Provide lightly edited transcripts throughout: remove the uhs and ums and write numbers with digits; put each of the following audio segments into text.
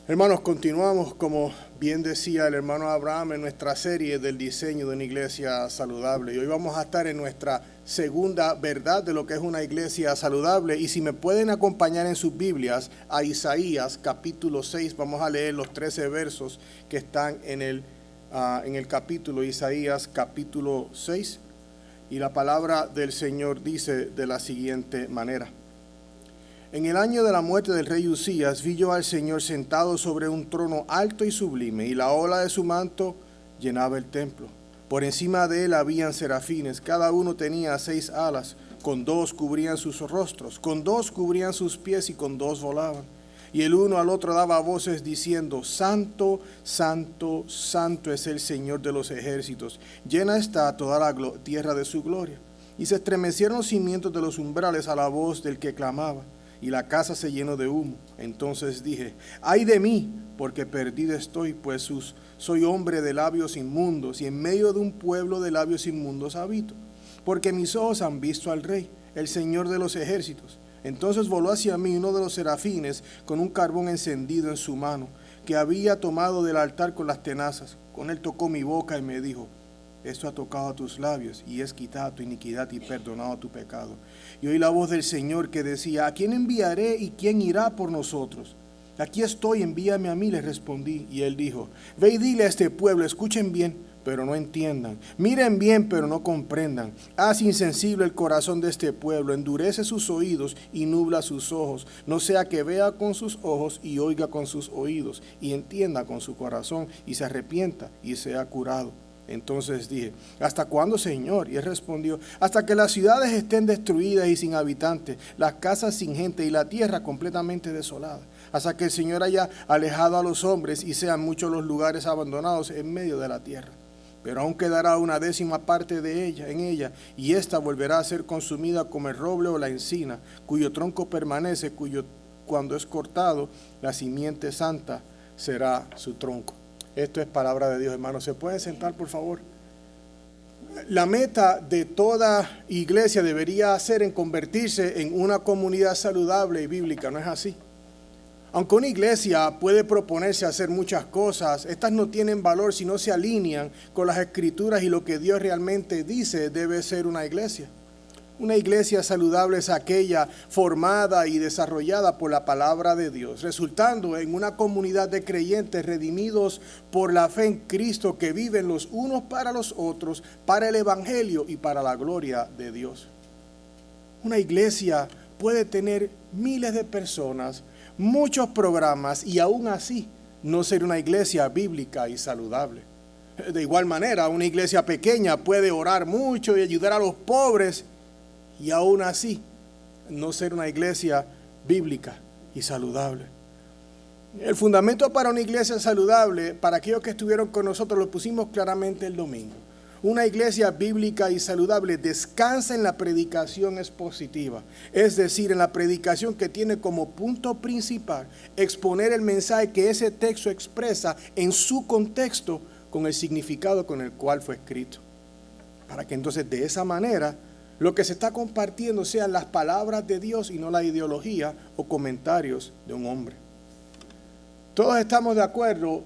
Hermanos, continuamos, como bien decía el hermano Abraham, en nuestra serie del diseño de una iglesia saludable. Y hoy vamos a estar en nuestra segunda verdad de lo que es una iglesia saludable. Y si me pueden acompañar en sus Biblias a Isaías capítulo 6, vamos a leer los 13 versos que están en el capítulo Isaías capítulo 6. Y la palabra del Señor dice de la siguiente manera. En el año de la muerte del rey Usías, vi yo al Señor sentado sobre un trono alto y sublime, y la ola de su manto llenaba el templo. Por encima de él habían serafines, cada uno tenía 6 alas, con 2 cubrían sus rostros, con 2 cubrían sus pies y con 2 volaban. Y el uno al otro daba voces diciendo: Santo, Santo, Santo es el Señor de los ejércitos, llena está toda la tierra de su gloria. Y se estremecieron los cimientos de los umbrales a la voz del que clamaba, y la casa se llenó de humo. Entonces dije: ay de mí, porque perdido estoy, pues soy hombre de labios inmundos, y en medio de un pueblo de labios inmundos habito. Porque mis ojos han visto al Rey, el Señor de los ejércitos. Entonces voló hacia mí uno de los serafines con un carbón encendido en su mano, que había tomado del altar con las tenazas. Con él tocó mi boca y me dijo: esto ha tocado a tus labios, y es quitada tu iniquidad y perdonado tu pecado. Y oí la voz del Señor que decía: ¿a quién enviaré y quién irá por nosotros? Aquí estoy, envíame a mí, le respondí. Y él dijo: ve y dile a este pueblo, escuchen bien, pero no entiendan, miren bien, pero no comprendan. Haz insensible el corazón de este pueblo, endurece sus oídos y nubla sus ojos, no sea que vea con sus ojos y oiga con sus oídos, y entienda con su corazón y se arrepienta y sea curado. Entonces dije: ¿hasta cuándo, Señor? Y él respondió: hasta que las ciudades estén destruidas y sin habitantes, las casas sin gente y la tierra completamente desolada, hasta que el Señor haya alejado a los hombres y sean muchos los lugares abandonados en medio de la tierra. Pero aún quedará una 10ª parte de ella, en ella, y ésta volverá a ser consumida como el roble o la encina, cuyo tronco permanece, cuando es cortado, la simiente santa será su tronco. Esto es palabra de Dios, hermanos. ¿Se pueden sentar, por favor? La meta de toda iglesia debería ser en convertirse en una comunidad saludable y bíblica, ¿no es así? Aunque una iglesia puede proponerse hacer muchas cosas, estas no tienen valor si no se alinean con las Escrituras y lo que Dios realmente dice debe ser una iglesia. Una iglesia saludable es aquella formada y desarrollada por la palabra de Dios, resultando en una comunidad de creyentes redimidos por la fe en Cristo, que viven los unos para los otros, para el evangelio y para la gloria de Dios. Una iglesia puede tener miles de personas, muchos programas, y aún así no ser una iglesia bíblica y saludable. De igual manera, una iglesia pequeña puede orar mucho y ayudar a los pobres, y aún así no ser una iglesia bíblica y saludable. El fundamento para una iglesia saludable, para aquellos que estuvieron con nosotros, lo pusimos claramente el domingo. Una iglesia bíblica y saludable descansa en la predicación expositiva, es decir, en la predicación que tiene como punto principal exponer el mensaje que ese texto expresa en su contexto, con el significado con el cual fue escrito, para que entonces de esa manera lo que se está compartiendo sean las palabras de Dios y no la ideología o comentarios de un hombre. Todos estamos de acuerdo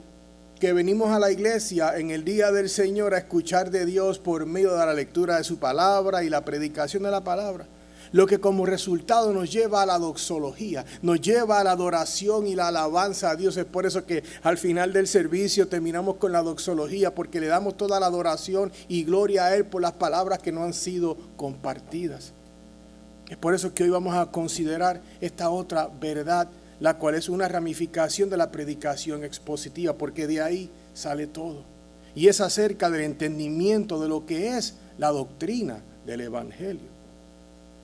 que venimos a la iglesia en el día del Señor a escuchar de Dios por medio de la lectura de su palabra y la predicación de la palabra, lo que como resultado nos lleva a la doxología, nos lleva a la adoración y la alabanza a Dios. Es por eso que al final del servicio terminamos con la doxología, porque le damos toda la adoración y gloria a Él por las palabras que no han sido compartidas. Es por eso que hoy vamos a considerar esta otra verdad, la cual es una ramificación de la predicación expositiva, porque de ahí sale todo. Y es acerca del entendimiento de lo que es la doctrina del Evangelio.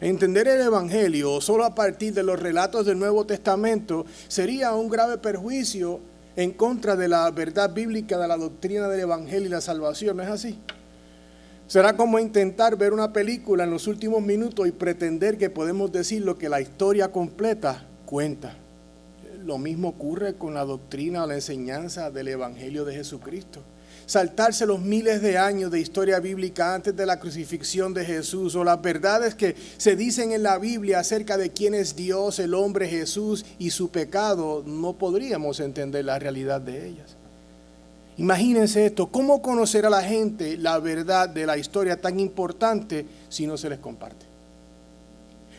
Entender el Evangelio solo a partir de los relatos del Nuevo Testamento sería un grave perjuicio en contra de la verdad bíblica de la doctrina del Evangelio y la salvación, ¿no es así? Será como intentar ver una película en los últimos minutos y pretender que podemos decir lo que la historia completa cuenta. Lo mismo ocurre con la doctrina o la enseñanza del Evangelio de Jesucristo. saltarse los miles de años de historia bíblica antes de la crucifixión de Jesús, o las verdades que se dicen en la Biblia acerca de quién es Dios, el hombre Jesús y su pecado, no podríamos entender la realidad de ellas. Imagínense esto, ¿cómo conocerá la gente la verdad de la historia tan importante si no se les comparte?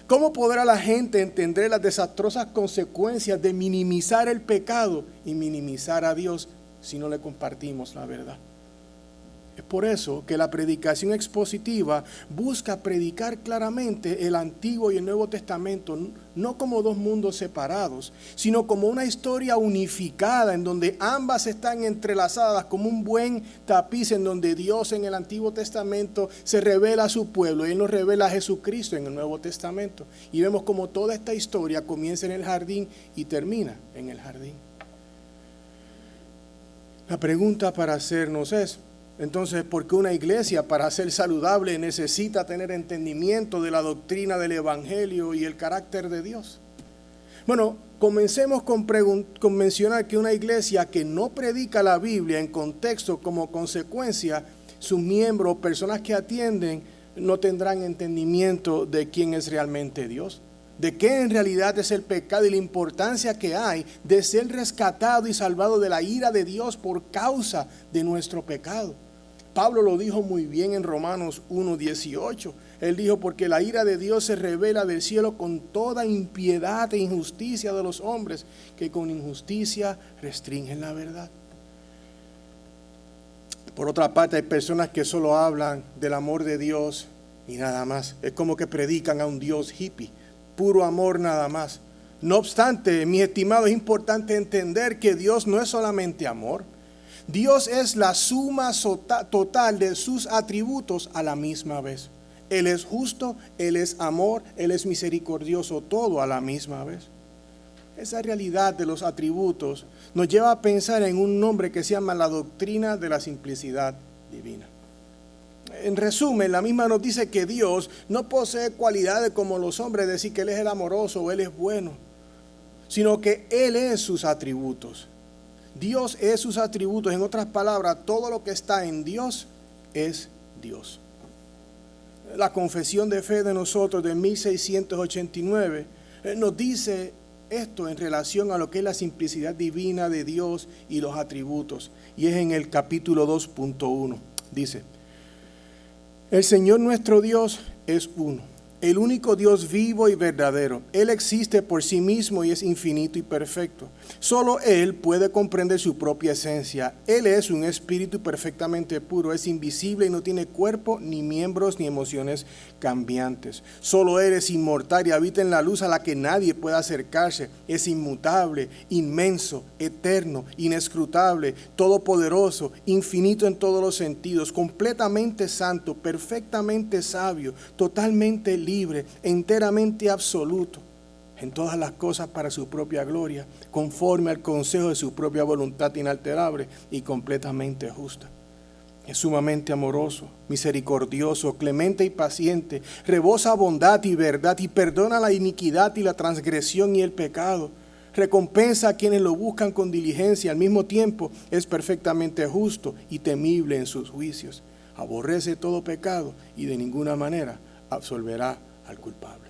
¿Cómo podrá la gente entender las desastrosas consecuencias de minimizar el pecado y minimizar a Dios si no le compartimos la verdad? Es por eso que la predicación expositiva busca predicar claramente el Antiguo y el Nuevo Testamento, no como dos mundos separados, sino como una historia unificada en donde ambas están entrelazadas como un buen tapiz, en donde Dios en el Antiguo Testamento se revela a su pueblo y Él nos revela a Jesucristo en el Nuevo Testamento. Y vemos como toda esta historia comienza en el jardín y termina en el jardín. La pregunta para hacernos es, entonces, ¿por qué una iglesia para ser saludable necesita tener entendimiento de la doctrina del Evangelio y el carácter de Dios? Bueno, comencemos con mencionar que una iglesia que no predica la Biblia en contexto, como consecuencia, sus miembros, personas que atienden, no tendrán entendimiento de quién es realmente Dios, de qué en realidad es el pecado y la importancia que hay de ser rescatado y salvado de la ira de Dios por causa de nuestro pecado. Pablo lo dijo muy bien en Romanos 1:18. Él dijo, porque la ira de Dios se revela del cielo con toda impiedad e injusticia de los hombres, que con injusticia restringen la verdad. Por otra parte, hay personas que solo hablan del amor de Dios y nada más. Es como que predican a un Dios hippie, puro amor nada más. No obstante, mi estimado, es importante entender que Dios no es solamente amor. Dios es la suma total de sus atributos a la misma vez. Él es justo, Él es amor, Él es misericordioso, todo a la misma vez. Esa realidad de los atributos nos lleva a pensar en un nombre que se llama la doctrina de la simplicidad divina. En resumen, la misma nos dice que Dios no posee cualidades como los hombres, decir que Él es el amoroso o Él es bueno, sino que Él es sus atributos. Dios es sus atributos. En otras palabras, todo lo que está en Dios es Dios. La confesión de fe de nosotros de 1689 nos dice esto en relación a lo que es la simplicidad divina de Dios y los atributos. Y es en el capítulo 2.1. Dice, el Señor nuestro Dios es uno, el único Dios vivo y verdadero. Él existe por sí mismo y es infinito y perfecto. Solo Él puede comprender su propia esencia. Él es un espíritu perfectamente puro, es invisible y no tiene cuerpo, ni miembros, ni emociones cambiantes. Solo Él es inmortal y habita en la luz a la que nadie puede acercarse. Es inmutable, inmenso, eterno, inescrutable, todopoderoso, infinito en todos los sentidos, completamente santo, perfectamente sabio, totalmente libre, enteramente absoluto en todas las cosas para su propia gloria, conforme al consejo de su propia voluntad inalterable y completamente justa. Es sumamente amoroso, misericordioso, clemente y paciente, rebosa bondad y verdad y perdona la iniquidad y la transgresión y el pecado. Recompensa a quienes lo buscan con diligencia, al mismo tiempo es perfectamente justo y temible en sus juicios. Aborrece todo pecado y de ninguna manera absolverá al culpable.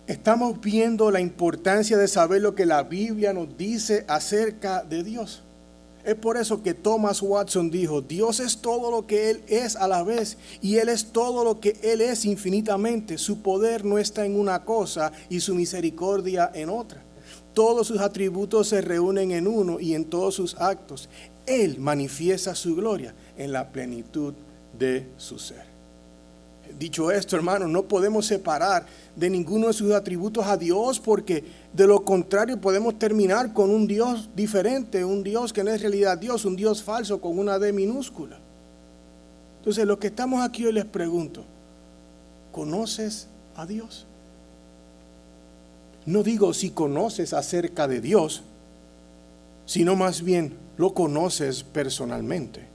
Estamos viendo la importancia de saber lo que la Biblia nos dice acerca de Dios. Es por eso que Thomas Watson dijo, Dios es todo lo que Él es a la vez y Él es todo lo que Él es infinitamente. Su poder no está en una cosa y su misericordia en otra. Todos sus atributos se reúnen en uno y en todos sus actos. Él manifiesta su gloria en la plenitud de su ser. Dicho esto, hermanos, no podemos separar de ninguno de sus atributos a Dios, porque de lo contrario podemos terminar con un Dios diferente, un Dios que no es en realidad Dios, un Dios falso con una D minúscula. Entonces, los que estamos aquí hoy les pregunto, ¿conoces a Dios? No digo si conoces acerca de Dios, sino más bien lo conoces personalmente.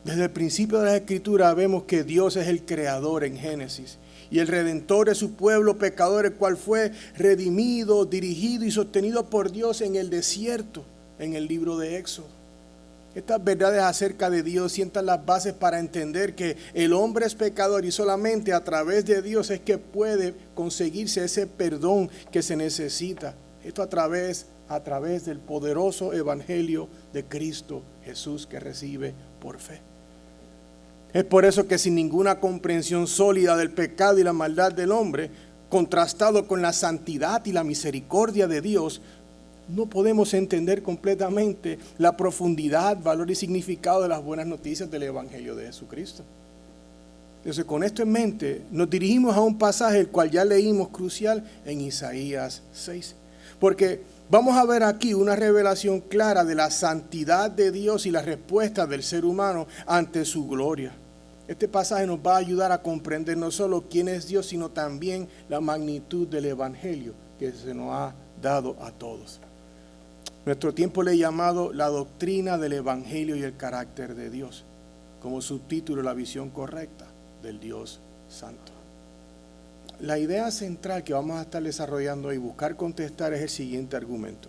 Desde el principio de la Escritura vemos que Dios es el creador en Génesis y el redentor de su pueblo pecador, el cual fue redimido, dirigido y sostenido por Dios en el desierto, en el libro de Éxodo. Estas verdades acerca de Dios sientan las bases para entender que el hombre es pecador y solamente a través de Dios es que puede conseguirse ese perdón que se necesita. Esto a través del poderoso evangelio de Cristo Jesús que recibe por fe. Es por eso que sin ninguna comprensión sólida del pecado y la maldad del hombre, contrastado con la santidad y la misericordia de Dios, no podemos entender completamente la profundidad, valor y significado de las buenas noticias del Evangelio de Jesucristo. Entonces, con esto en mente, nos dirigimos a un pasaje el cual ya leímos crucial en Isaías 6. Porque vamos a ver aquí una revelación clara de la santidad de Dios y la respuesta del ser humano ante su gloria. Este pasaje nos va a ayudar a comprender no solo quién es Dios, sino también la magnitud del Evangelio que se nos ha dado a todos. Nuestro tiempo le he llamado la doctrina del Evangelio y el carácter de Dios. Como subtítulo, la visión correcta del Dios Santo. La idea central que vamos a estar desarrollando y buscar contestar es el siguiente argumento.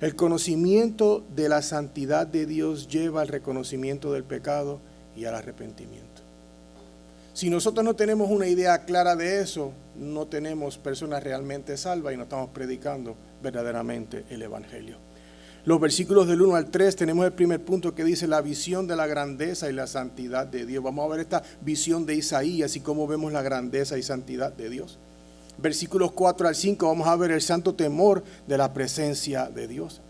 El conocimiento de la santidad de Dios lleva al reconocimiento del pecado y al arrepentimiento. Si nosotros no tenemos una idea clara de eso, no tenemos personas realmente salvas y no estamos predicando verdaderamente el Evangelio. Los versículos del 1 al 3 tenemos el primer punto que dice la visión de la grandeza y la santidad de Dios. Vamos a ver esta visión de Isaías y cómo vemos la grandeza y santidad de Dios. Versículos 4 al 5 vamos a ver el santo temor de la presencia de Dios.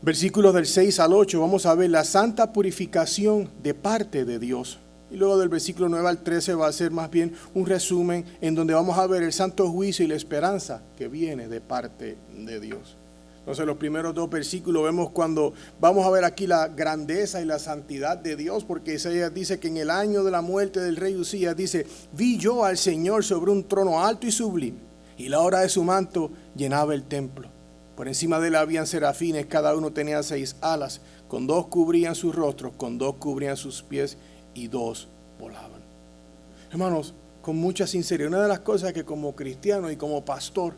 Versículos del 6 al 8 vamos a ver la santa purificación de parte de Dios. Y luego del versículo 9 al 13 va a ser más bien un resumen en donde vamos a ver el santo juicio y la esperanza que viene de parte de Dios. Entonces los primeros dos versículos vemos cuando vamos a ver aquí la grandeza y la santidad de Dios, porque Isaías dice que en el año de la muerte del rey Usías dice, vi yo al Señor sobre un trono alto y sublime, y la hora de su manto llenaba el templo. Por encima de él habían serafines, cada uno tenía 6 alas, con 2 cubrían sus rostros, con 2 cubrían sus pies y 2 volaban. Hermanos, con mucha sinceridad, una de las cosas que como cristiano y como pastor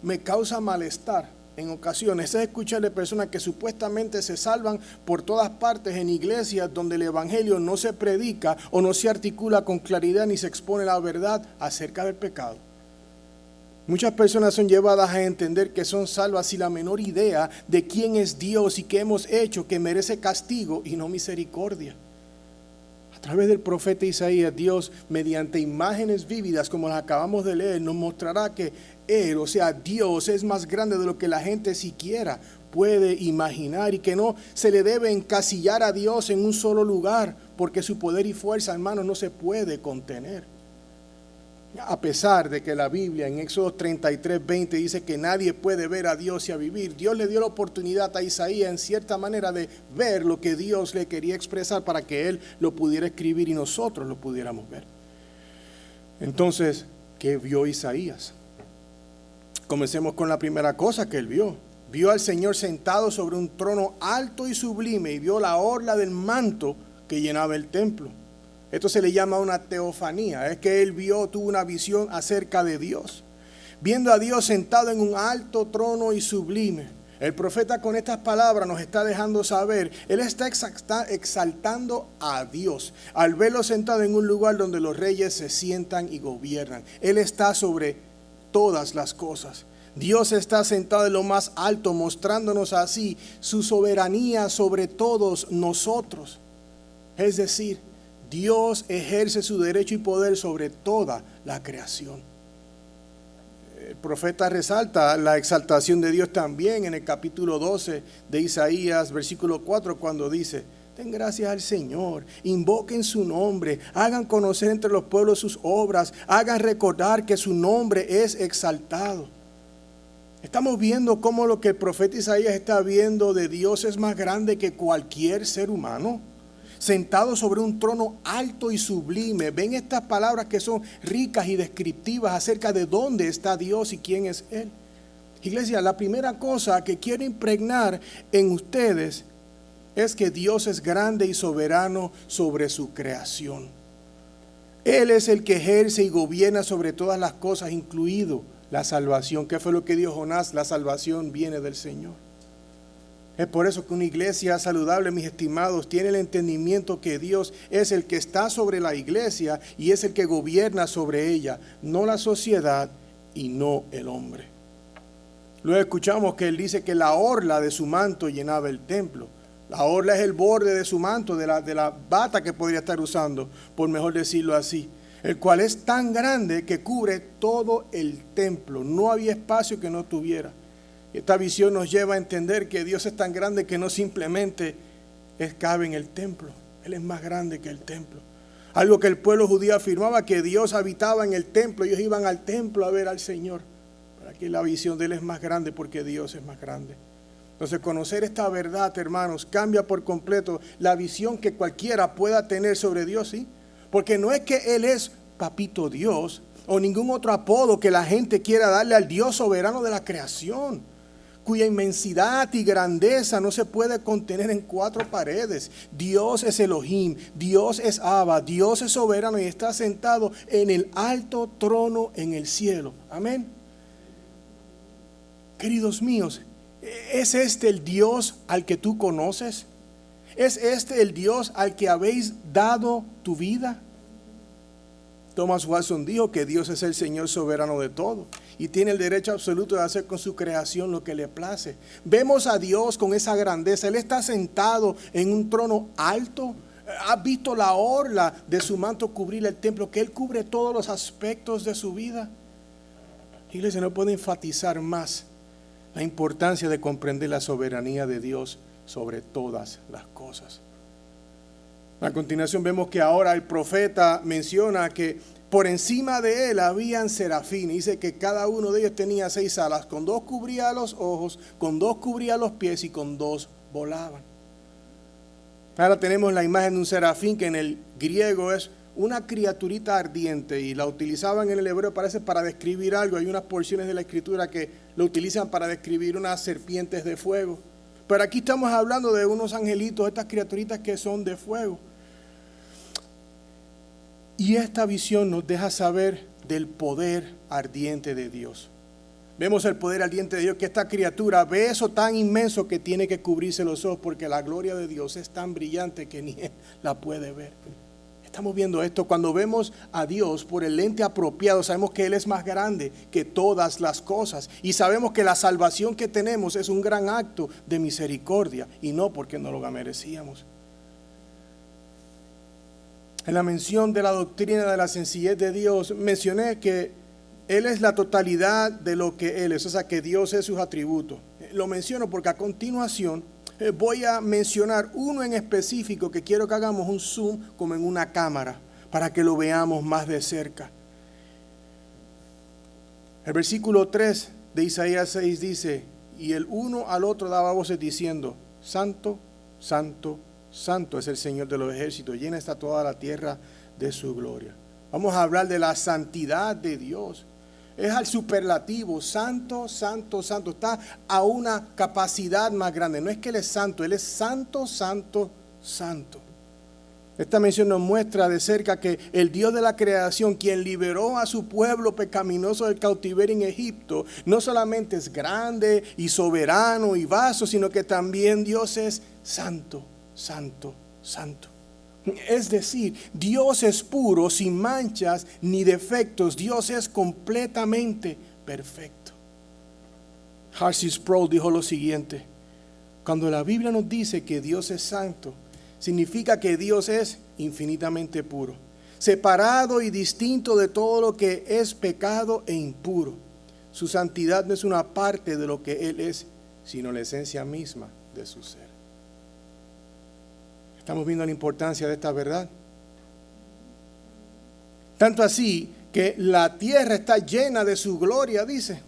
me causa malestar en ocasiones es escuchar de personas que supuestamente se salvan por todas partes en iglesias donde el evangelio no se predica o no se articula con claridad ni se expone la verdad acerca del pecado. Muchas personas son llevadas a entender que son salvas sin la menor idea de quién es Dios y qué hemos hecho que merece castigo y no misericordia. A través del profeta Isaías, Dios, mediante imágenes vívidas como las acabamos de leer, nos mostrará que Él, o sea, Dios, es más grande de lo que la gente siquiera puede imaginar y que no se le debe encasillar a Dios en un solo lugar, porque su poder y fuerza, hermanos, no se puede contener. A pesar de que la Biblia en Éxodo 33:20 dice que nadie puede ver a Dios y a vivir, Dios le dio la oportunidad a Isaías en cierta manera de ver lo que Dios le quería expresar para que él lo pudiera escribir y nosotros lo pudiéramos ver. Entonces, ¿qué vio Isaías? Comencemos con la primera cosa que él vio. Vio al Señor sentado sobre un trono alto y sublime y vio la orla del manto que llenaba el templo. Esto se le llama una teofanía, es que él tuvo una visión acerca de Dios. Viendo a Dios sentado en un alto trono y sublime. El profeta con estas palabras nos está dejando saber, él está exaltando a Dios. Al verlo sentado en un lugar donde los reyes se sientan y gobiernan. Él está sobre todas las cosas. Dios está sentado en lo más alto, mostrándonos así su soberanía sobre todos nosotros. Es decir, Dios ejerce su derecho y poder sobre toda la creación. El profeta resalta la exaltación de Dios también en el capítulo 12 de Isaías, versículo 4, cuando dice, den gracias al Señor, invoquen su nombre, hagan conocer entre los pueblos sus obras, hagan recordar que su nombre es exaltado. Estamos viendo cómo lo que el profeta Isaías está viendo de Dios es más grande que cualquier ser humano. Sentado sobre un trono alto y sublime. Ven estas palabras que son ricas y descriptivas acerca de dónde está Dios y quién es Él. Iglesia, la primera cosa que quiero impregnar en ustedes es que Dios es grande y soberano sobre su creación. Él es el que ejerce y gobierna sobre todas las cosas, incluido la salvación. ¿Qué fue lo que dijo Jonás? La salvación viene del Señor. Es por eso que una iglesia saludable, mis estimados, tiene el entendimiento que Dios es el que está sobre la iglesia y es el que gobierna sobre ella, no la sociedad y no el hombre. Luego escuchamos que él dice que la orla de su manto llenaba el templo. La orla es el borde de su manto, de la bata que podría estar usando, por mejor decirlo así, el cual es tan grande que cubre todo el templo. No había espacio que no tuviera. Esta visión nos lleva a entender que Dios es tan grande que no simplemente cabe en el templo. Él es más grande que el templo. Algo que el pueblo judío afirmaba, que Dios habitaba en el templo. Ellos iban al templo a ver al Señor. Pero aquí la visión de Él es más grande porque Dios es más grande. Entonces, conocer esta verdad, hermanos, cambia por completo la visión que cualquiera pueda tener sobre Dios, ¿sí? Porque no es que Él es Papito Dios o ningún otro apodo que la gente quiera darle al Dios soberano de la creación, cuya inmensidad y grandeza no se puede contener en cuatro paredes. Dios es Elohim, Dios es Abba, Dios es soberano y está sentado en el alto trono en el cielo. Amén. Queridos míos, ¿es este el Dios al que tú conoces? ¿Es este el Dios al que habéis dado tu vida? Thomas Watson dijo que Dios es el Señor soberano de todo y tiene el derecho absoluto de hacer con su creación lo que le place. Vemos a Dios con esa grandeza. Él está sentado en un trono alto. ¿Has visto la orla de su manto cubrir el templo? Que Él cubre todos los aspectos de su vida. Iglesia, no puede enfatizar más la importancia de comprender la soberanía de Dios sobre todas las cosas. A continuación vemos que ahora el profeta menciona que por encima de él habían serafines. Dice que cada uno de ellos tenía 6 alas. Con 2 cubría los ojos, con 2 cubría los pies y con 2 volaban. Ahora tenemos la imagen de un serafín que en el griego es una criaturita ardiente y la utilizaban en el hebreo, parece, para describir algo. Hay unas porciones de la escritura que lo utilizan para describir unas serpientes de fuego. Pero aquí estamos hablando de unos angelitos, estas criaturitas que son de fuego. Y esta visión nos deja saber del poder ardiente de Dios. Vemos el poder ardiente de Dios, que esta criatura ve eso tan inmenso que tiene que cubrirse los ojos porque la gloria de Dios es tan brillante que ni él la puede ver. Estamos viendo esto. Cuando vemos a Dios por el lente apropiado, sabemos que Él es más grande que todas las cosas. Y sabemos que la salvación que tenemos es un gran acto de misericordia y no porque no lo merecíamos. En la mención de la doctrina de la sencillez de Dios, mencioné que Él es la totalidad de lo que Él es, o sea que Dios es sus atributos. Lo menciono porque a continuación voy a mencionar uno en específico que quiero que hagamos un zoom como en una cámara para que lo veamos más de cerca. El versículo 3 de Isaías 6 dice: y el uno al otro daba voces diciendo: Santo, Santo, Santo es el Señor de los ejércitos, llena está toda la tierra de su gloria. Vamos a hablar de la santidad de Dios. Es al superlativo, santo, santo, santo. Está a una capacidad más grande. No es que Él es santo, Él es santo, santo, santo. Esta mención nos muestra de cerca que el Dios de la creación, quien liberó a su pueblo pecaminoso del cautiverio en Egipto, no solamente es grande y soberano y vasto, sino que también Dios es santo, santo, santo. Es decir, Dios es puro, sin manchas ni defectos. Dios es completamente perfecto. R.C. Sproul dijo lo siguiente: cuando la Biblia nos dice que Dios es santo, significa que Dios es infinitamente puro, separado y distinto de todo lo que es pecado e impuro. Su santidad no es una parte de lo que Él es, sino la esencia misma de su ser. Estamos viendo la importancia de esta verdad. Tanto así que la tierra está llena de su gloria, dice.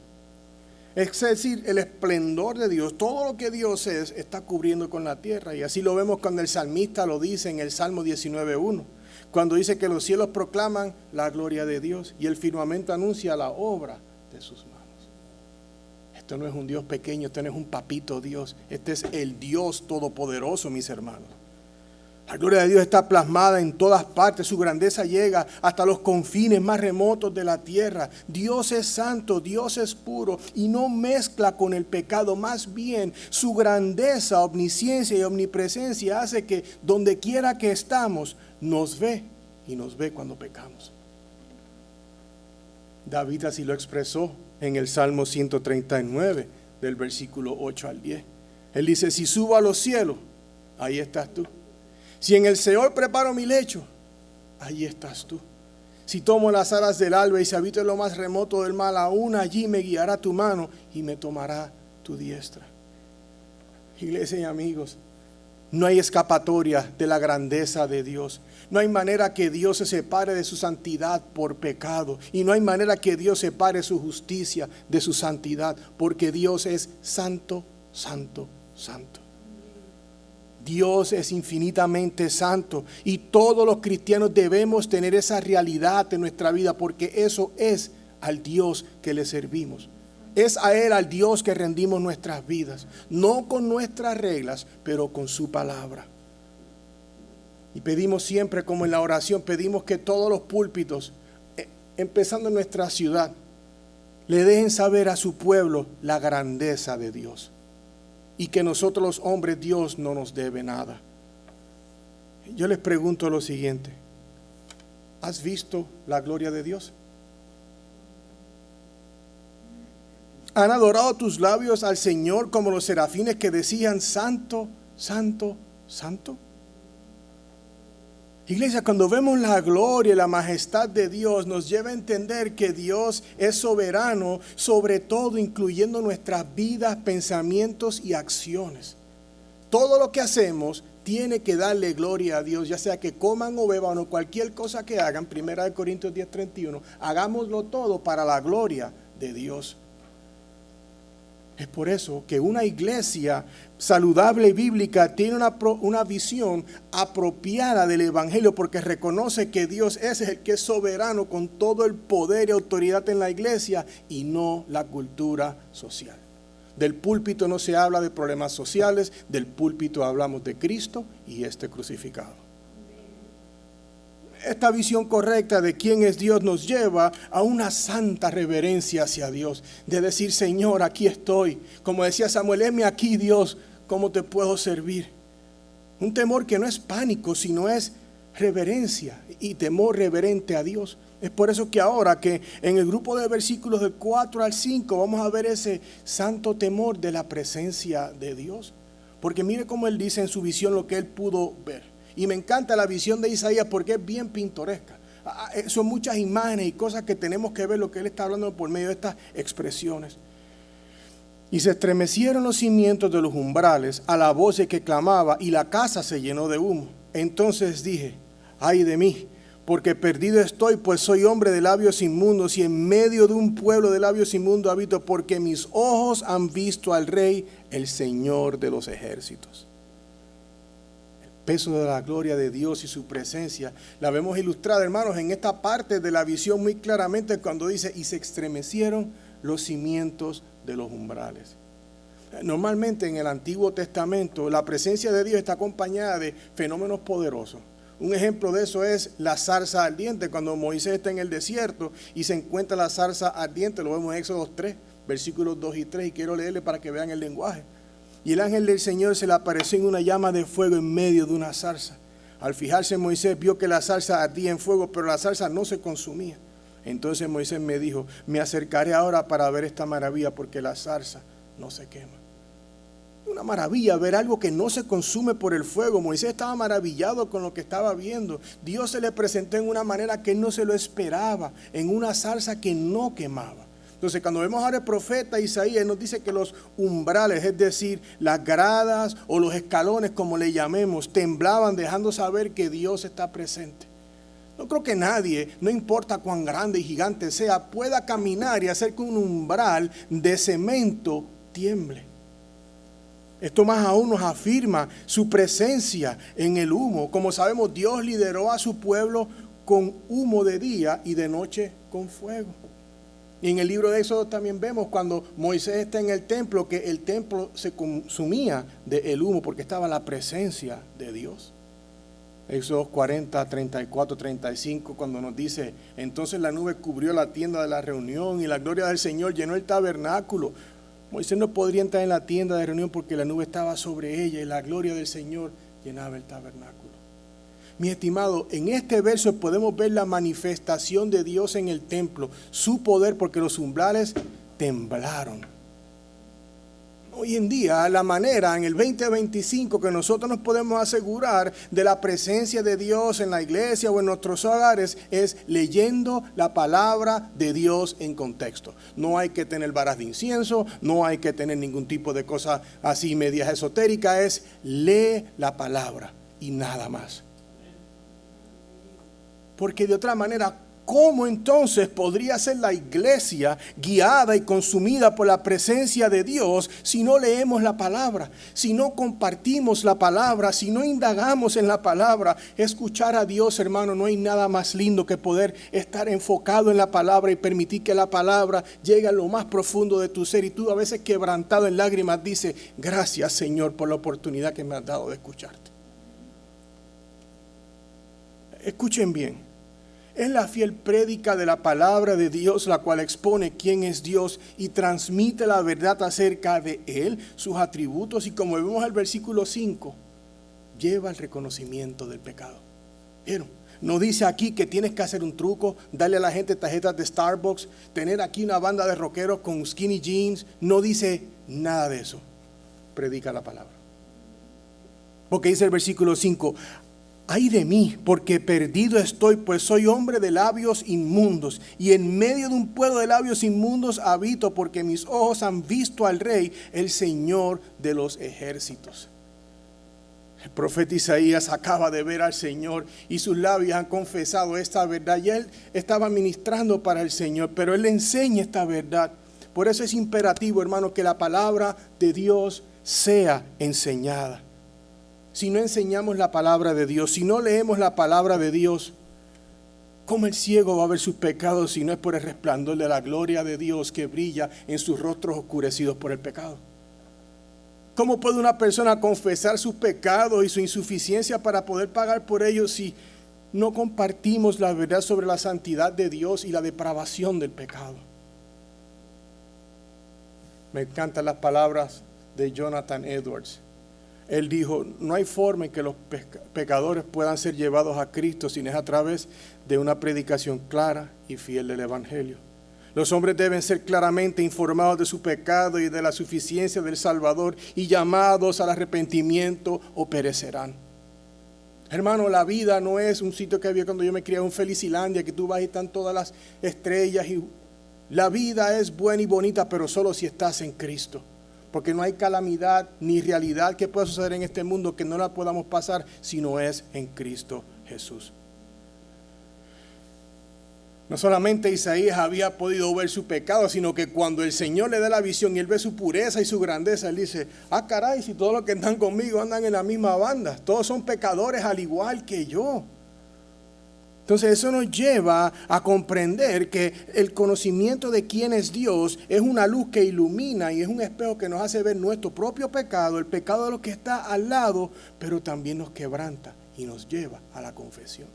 Es decir, el esplendor de Dios, todo lo que Dios es, está cubriendo con la tierra. Y así lo vemos cuando el salmista lo dice en el Salmo 19:1. Cuando dice que los cielos proclaman la gloria de Dios y el firmamento anuncia la obra de sus manos. Esto no es un Dios pequeño, esto no es un papito Dios. Este es el Dios todopoderoso, mis hermanos. La gloria de Dios está plasmada en todas partes. Su grandeza llega hasta los confines más remotos de la tierra. Dios es santo, Dios es puro y no mezcla con el pecado. Más bien, su grandeza, omnisciencia y omnipresencia hace que donde quiera que estamos, nos ve y nos ve cuando pecamos. David así lo expresó en el Salmo 139, del versículo 8 al 10. Él dice, si subo a los cielos, ahí estás tú. Si en el Seol preparo mi lecho, allí estás tú. Si tomo las alas del alba y si habito en lo más remoto del mal, aún allí me guiará tu mano y me tomará tu diestra. Iglesia y amigos, no hay escapatoria de la grandeza de Dios. No hay manera que Dios se separe de su santidad por pecado. Y no hay manera que Dios separe su justicia de su santidad, porque Dios es santo, santo, santo. Dios es infinitamente santo y todos los cristianos debemos tener esa realidad en nuestra vida, porque eso es al Dios que le servimos. Es a Él, al Dios que rendimos nuestras vidas, no con nuestras reglas, pero con su palabra. Y pedimos siempre, como en la oración, pedimos que todos los púlpitos, empezando en nuestra ciudad, le dejen saber a su pueblo la grandeza de Dios. Y que nosotros los hombres, Dios no nos debe nada. Yo les pregunto lo siguiente: ¿has visto la gloria de Dios? ¿Han adorado tus labios al Señor como los serafines que decían santo, santo, santo? Iglesia, cuando vemos la gloria y la majestad de Dios, nos lleva a entender que Dios es soberano sobre todo, incluyendo nuestras vidas, pensamientos y acciones. Todo lo que hacemos tiene que darle gloria a Dios, ya sea que coman o beban o cualquier cosa que hagan. 1 Corintios 10:31, hagámoslo todo para la gloria de Dios. Es por eso que una iglesia saludable y bíblica tiene una visión apropiada del Evangelio, porque reconoce que Dios es el que es soberano con todo el poder y autoridad en la iglesia y no la cultura social. Del púlpito no se habla de problemas sociales, del púlpito hablamos de Cristo y este crucificado. Esta visión correcta de quién es Dios nos lleva a una santa reverencia hacia Dios, de decir, Señor, aquí estoy. Como decía Samuel, heme aquí, Dios, ¿cómo te puedo servir? Un temor que no es pánico, sino es reverencia y temor reverente a Dios. Es por eso que ahora que en el grupo de versículos del 4 al 5 vamos a ver ese santo temor de la presencia de Dios. Porque mire cómo él dice en su visión lo que él pudo ver. Y me encanta la visión de Isaías porque es bien pintoresca. Son muchas imágenes y cosas que tenemos que ver lo que él está hablando por medio de estas expresiones. Y se estremecieron los cimientos de los umbrales a la voz de que clamaba, y la casa se llenó de humo. Entonces dije, ay de mí, porque perdido estoy, pues soy hombre de labios inmundos, y en medio de un pueblo de labios inmundos habito, porque mis ojos han visto al Rey, el Señor de los ejércitos. Peso de la gloria de Dios y su presencia la vemos ilustrada, hermanos, en esta parte de la visión muy claramente cuando dice, y se estremecieron los cimientos de los umbrales. Normalmente en el Antiguo Testamento la presencia de Dios está acompañada de fenómenos poderosos. Un ejemplo de eso es la zarza ardiente. Cuando Moisés está en el desierto y se encuentra la zarza ardiente, lo vemos en Éxodo 3, versículos 2 y 3, y quiero leerle para que vean el lenguaje. Y el ángel del Señor se le apareció en una llama de fuego en medio de una zarza. Al fijarse Moisés vio que la zarza ardía en fuego, pero la zarza no se consumía. Entonces Moisés me dijo, me acercaré ahora para ver esta maravilla, porque la zarza no se quema. Una maravilla ver algo que no se consume por el fuego. Moisés estaba maravillado con lo que estaba viendo. Dios se le presentó en una manera que él no se lo esperaba, en una zarza que no quemaba. Entonces, cuando vemos ahora el profeta Isaías, nos dice que los umbrales, es decir, las gradas o los escalones, como le llamemos, temblaban, dejando saber que Dios está presente. No creo que nadie, no importa cuán grande y gigante sea, pueda caminar y hacer que un umbral de cemento tiemble. Esto más aún nos afirma su presencia en el humo. Como sabemos, Dios lideró a su pueblo con humo de día y de noche con fuego. Y en el libro de Éxodo también vemos cuando Moisés está en el templo, que el templo se consumía del humo porque estaba la presencia de Dios. Éxodo 40, 34, 35, cuando nos dice, entonces la nube cubrió la tienda de la reunión y la gloria del Señor llenó el tabernáculo. Moisés no podría entrar en la tienda de reunión porque la nube estaba sobre ella y la gloria del Señor llenaba el tabernáculo. Mi estimado, en este verso podemos ver la manifestación de Dios en el templo, su poder, porque los umbrales temblaron. Hoy en día, la manera en el 2025 que nosotros nos podemos asegurar de la presencia de Dios en la iglesia o en nuestros hogares es leyendo la palabra de Dios en contexto. No hay que tener varas de incienso, no hay que tener ningún tipo de cosa así medias esotéricas, es lee la palabra y nada más. Porque de otra manera, ¿cómo entonces podría ser la iglesia guiada y consumida por la presencia de Dios si no leemos la palabra, si no compartimos la palabra, si no indagamos en la palabra? Escuchar a Dios, hermano, no hay nada más lindo que poder estar enfocado en la palabra y permitir que la palabra llegue a lo más profundo de tu ser. Y tú, a veces quebrantado en lágrimas, dices, gracias, Señor, por la oportunidad que me has dado de escucharte. Escuchen bien. Es la fiel prédica de la palabra de Dios la cual expone quién es Dios y transmite la verdad acerca de Él, sus atributos, y como vemos al versículo 5, lleva el reconocimiento del pecado. ¿Vieron? No dice aquí que tienes que hacer un truco, darle a la gente tarjetas de Starbucks, tener aquí una banda de rockeros con skinny jeans. No dice nada de eso. Predica la palabra. Porque dice el versículo 5, ay de mí, porque perdido estoy, pues soy hombre de labios inmundos, y en medio de un pueblo de labios inmundos habito, porque mis ojos han visto al Rey, el Señor de los ejércitos. El profeta Isaías acaba de ver al Señor y sus labios han confesado esta verdad. Y él estaba ministrando para el Señor, pero él le enseña esta verdad. Por eso es imperativo, hermano, que la palabra de Dios sea enseñada. Si no enseñamos la palabra de Dios, si no leemos la palabra de Dios, ¿cómo el ciego va a ver sus pecados si no es por el resplandor de la gloria de Dios que brilla en sus rostros oscurecidos por el pecado? ¿Cómo puede una persona confesar sus pecados y su insuficiencia para poder pagar por ellos si no compartimos la verdad sobre la santidad de Dios y la depravación del pecado? Me encantan las palabras de Jonathan Edwards. Él dijo, no hay forma en que los pecadores puedan ser llevados a Cristo si no es a través de una predicación clara y fiel del Evangelio. Los hombres deben ser claramente informados de su pecado y de la suficiencia del Salvador y llamados al arrepentimiento o perecerán. Hermano, la vida no es un sitio que había cuando yo me criaba, un Felicilandia, que tú vas y están todas las estrellas. La vida es buena y bonita, pero solo si estás en Cristo. Porque no hay calamidad ni realidad que pueda suceder en este mundo que no la podamos pasar si no es en Cristo Jesús. No solamente Isaías había podido ver su pecado, sino que cuando el Señor le da la visión y él ve su pureza y su grandeza, él dice, ah caray, si todos los que están conmigo andan en la misma banda, todos son pecadores al igual que yo. Entonces eso nos lleva a comprender que el conocimiento de quién es Dios es una luz que ilumina y es un espejo que nos hace ver nuestro propio pecado, el pecado de lo que está al lado, pero también nos quebranta y nos lleva a la confesión.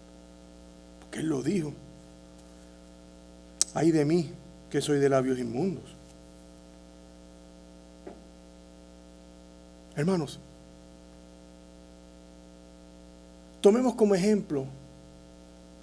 Porque Él lo dijo. Ay de mí, que soy de labios inmundos. Hermanos, tomemos como ejemplo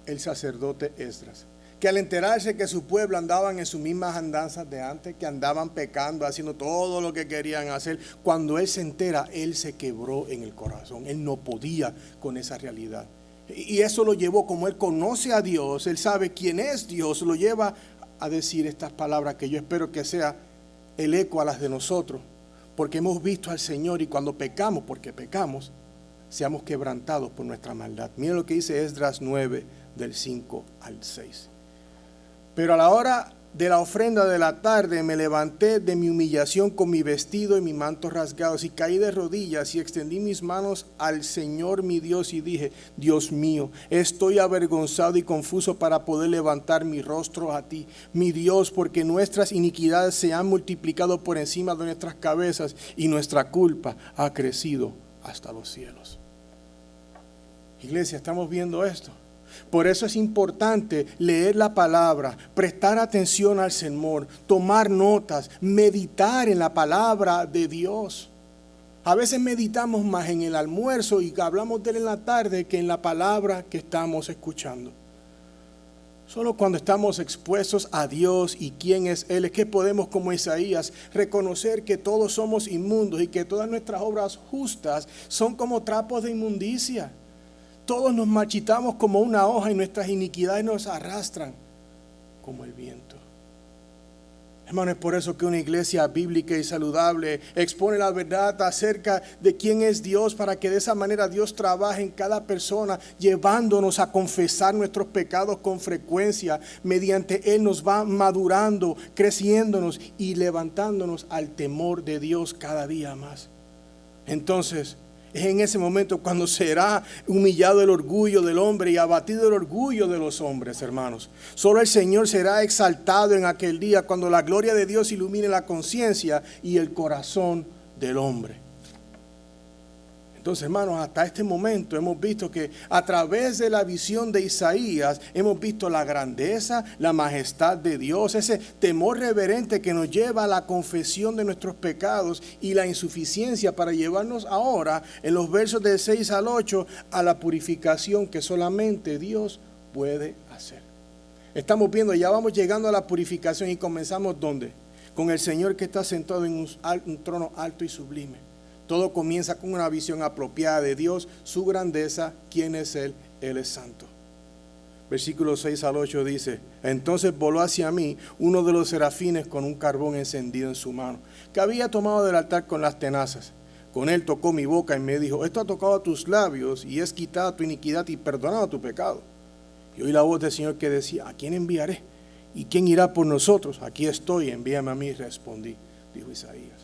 el sacerdote Esdras, que al enterarse que su pueblo andaban en sus mismas andanzas de antes, que andaban pecando, haciendo todo lo que querían hacer, cuando él se entera, él se quebró en el corazón. Él no podía con esa realidad. Y eso lo llevó, como él conoce a Dios, él sabe quién es Dios, lo lleva a decir estas palabras que yo espero que sea el eco a las de nosotros, porque hemos visto al Señor y cuando pecamos, porque pecamos, seamos quebrantados por nuestra maldad. Miren lo que dice Esdras 9, del 5 al 6. Pero a la hora de la ofrenda de la tarde me levanté de mi humillación con mi vestido y mi manto rasgados y caí de rodillas y extendí mis manos al Señor mi Dios y dije, Dios mío, estoy avergonzado y confuso para poder levantar mi rostro a ti, mi Dios, porque nuestras iniquidades se han multiplicado por encima de nuestras cabezas y nuestra culpa ha crecido hasta los cielos. Iglesia, estamos viendo esto. Por eso es importante leer la palabra, prestar atención al sermón, tomar notas, meditar en la palabra de Dios. A veces meditamos más en el almuerzo y hablamos de él en la tarde que en la palabra que estamos escuchando. Solo cuando estamos expuestos a Dios y quién es Él, es que podemos, como Isaías, reconocer que todos somos inmundos y que todas nuestras obras justas son como trapos de inmundicia. Todos nos marchitamos como una hoja y nuestras iniquidades nos arrastran como el viento. Hermano, es por eso que una iglesia bíblica y saludable expone la verdad acerca de quién es Dios, para que de esa manera Dios trabaje en cada persona, llevándonos a confesar nuestros pecados con frecuencia. Mediante Él nos va madurando, creciéndonos y levantándonos al temor de Dios cada día más. Entonces, es en ese momento cuando será humillado el orgullo del hombre y abatido el orgullo de los hombres, hermanos. Solo el Señor será exaltado en aquel día, cuando la gloria de Dios ilumine la conciencia y el corazón del hombre. Entonces, hermanos, hasta este momento hemos visto que a través de la visión de Isaías hemos visto la grandeza, la majestad de Dios, ese temor reverente que nos lleva a la confesión de nuestros pecados y la insuficiencia para llevarnos ahora, en los versos del 6 al 8, a la purificación que solamente Dios puede hacer. Estamos viendo, ya vamos llegando a la purificación y comenzamos ¿dónde? Con el Señor que está sentado en un trono alto y sublime. Todo comienza con una visión apropiada de Dios, su grandeza, quién es Él es santo. Versículos 6 al 8 dice: entonces voló hacia mí uno de los serafines con un carbón encendido en su mano, que había tomado del altar con las tenazas. Con él tocó mi boca y me dijo: esto ha tocado a tus labios y es quitada tu iniquidad y perdonado tu pecado. Y oí la voz del Señor que decía: ¿a quién enviaré? ¿Y quién irá por nosotros? Aquí estoy, envíame a mí, respondí, dijo Isaías.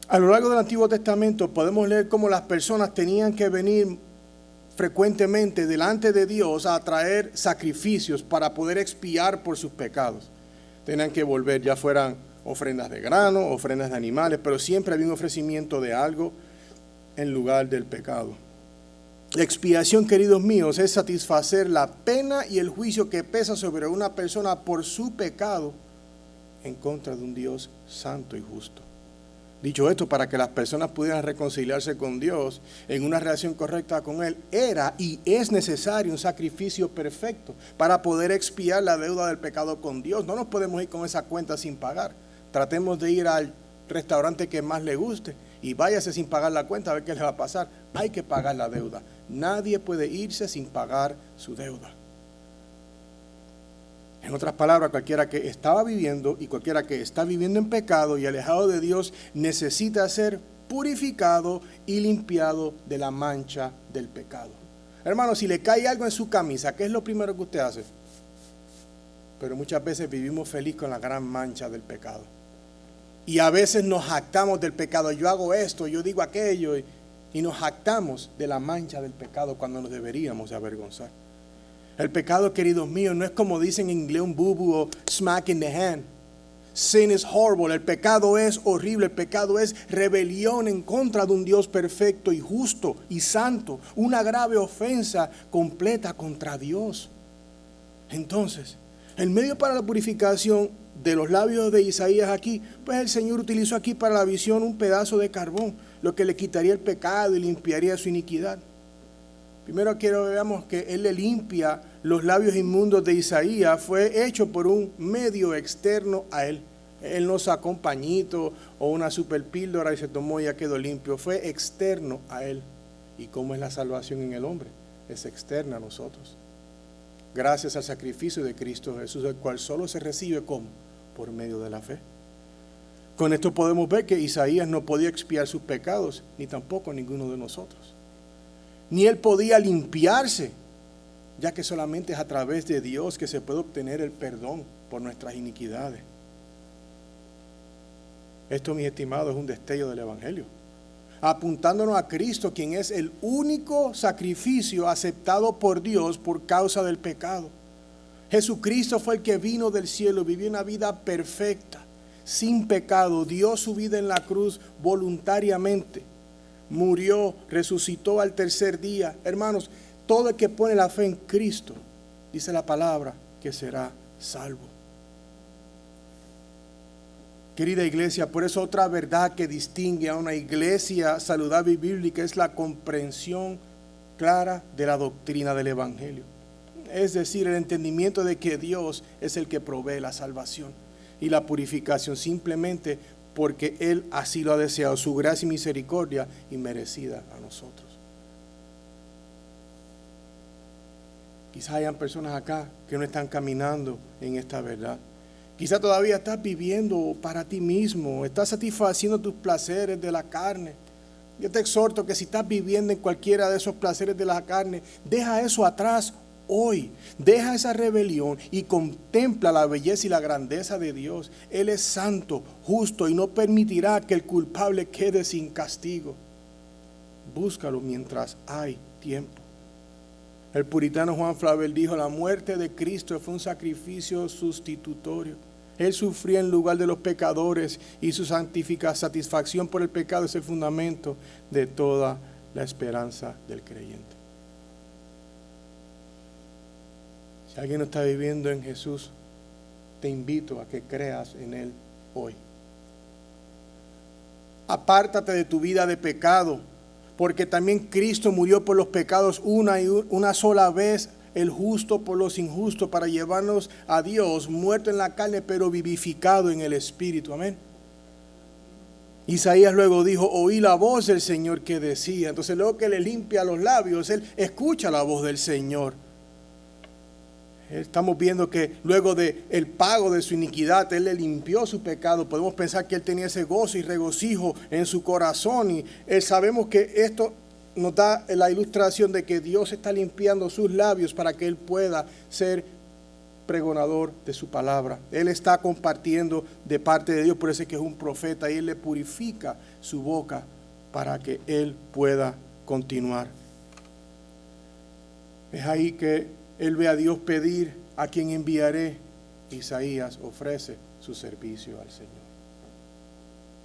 A lo largo del Antiguo Testamento podemos leer cómo las personas tenían que venir frecuentemente delante de Dios a traer sacrificios para poder expiar por sus pecados. Tenían que volver, ya fueran ofrendas de grano, ofrendas de animales, pero siempre había un ofrecimiento de algo en lugar del pecado. La expiación, queridos míos, es satisfacer la pena y el juicio que pesa sobre una persona por su pecado en contra de un Dios santo y justo. Dicho esto, para que las personas pudieran reconciliarse con Dios en una relación correcta con Él, era y es necesario un sacrificio perfecto para poder expiar la deuda del pecado con Dios. No nos podemos ir con esa cuenta sin pagar. Tratemos de ir al restaurante que más le guste y váyase sin pagar la cuenta a ver qué le va a pasar. Hay que pagar la deuda. Nadie puede irse sin pagar su deuda. En otras palabras, cualquiera que estaba viviendo y cualquiera que está viviendo en pecado y alejado de Dios necesita ser purificado y limpiado de la mancha del pecado. Hermano, si le cae algo en su camisa, ¿qué es lo primero que usted hace? Pero muchas veces vivimos feliz con la gran mancha del pecado. Y a veces nos jactamos del pecado. Yo hago esto, yo digo aquello, y nos jactamos de la mancha del pecado cuando nos deberíamos de avergonzar. El pecado, queridos míos, no es como dicen en inglés un bubu o smack in the hand. Sin is horrible. El pecado es horrible. El pecado es rebelión en contra de un Dios perfecto y justo y santo. Una grave ofensa completa contra Dios. Entonces, el medio para la purificación de los labios de Isaías aquí, pues el Señor utilizó aquí para la visión un pedazo de carbón, lo que le quitaría el pecado y limpiaría su iniquidad. Primero quiero que veamos que Él le limpia los labios inmundos de Isaías. Fue hecho por un medio externo a Él. Él no sacó un pañito o una super píldora y se tomó y ya quedó limpio. Fue externo a Él. ¿Y cómo es la salvación en el hombre? Es externa a nosotros. Gracias al sacrificio de Cristo Jesús, el cual solo se recibe ¿cómo? Por medio de la fe. Con esto podemos ver que Isaías no podía expiar sus pecados, ni tampoco ninguno de nosotros. Ni él podía limpiarse, ya que solamente es a través de Dios que se puede obtener el perdón por nuestras iniquidades. Esto, mis estimados, es un destello del Evangelio, apuntándonos a Cristo, quien es el único sacrificio aceptado por Dios por causa del pecado. Jesucristo fue el que vino del cielo, vivió una vida perfecta, sin pecado, dio su vida en la cruz voluntariamente, murió, resucitó al tercer día. Hermanos, todo el que pone la fe en Cristo, dice la palabra, que será salvo. Querida iglesia, por eso otra verdad que distingue a una iglesia saludable y bíblica es la comprensión clara de la doctrina del Evangelio. Es decir, el entendimiento de que Dios es el que provee la salvación y la purificación simplemente porque Él así lo ha deseado, su gracia y misericordia inmerecida a nosotros. Quizás hayan personas acá que no están caminando en esta verdad. Quizás todavía estás viviendo para ti mismo, estás satisfaciendo tus placeres de la carne. Yo te exhorto que si estás viviendo en cualquiera de esos placeres de la carne, deja eso atrás hoy. Deja esa rebelión y contempla la belleza y la grandeza de Dios. Él es santo, justo y no permitirá que el culpable quede sin castigo. Búscalo mientras hay tiempo. El puritano Juan Flavel dijo: la muerte de Cristo fue un sacrificio sustitutorio. Él sufría en lugar de los pecadores y su satisfacción por el pecado es el fundamento de toda la esperanza del creyente. Si alguien no está viviendo en Jesús, te invito a que creas en Él hoy. Apártate de tu vida de pecado, porque también Cristo murió por los pecados una sola vez, el justo por los injustos, para llevarnos a Dios, muerto en la carne, pero vivificado en el Espíritu. Amén. Isaías luego dijo: oí la voz del Señor que decía. Entonces luego que le limpia los labios, él escucha la voz del Señor. Estamos viendo que luego del pago de su iniquidad, Él le limpió su pecado. Podemos pensar que Él tenía ese gozo y regocijo en su corazón. Y sabemos que esto nos da la ilustración de que Dios está limpiando sus labios para que Él pueda ser pregonador de su palabra. Él está compartiendo de parte de Dios, por eso es que es un profeta, y Él le purifica su boca para que Él pueda continuar. Es ahí que Él ve a Dios pedir: a quien enviaré. Isaías ofrece su servicio al Señor.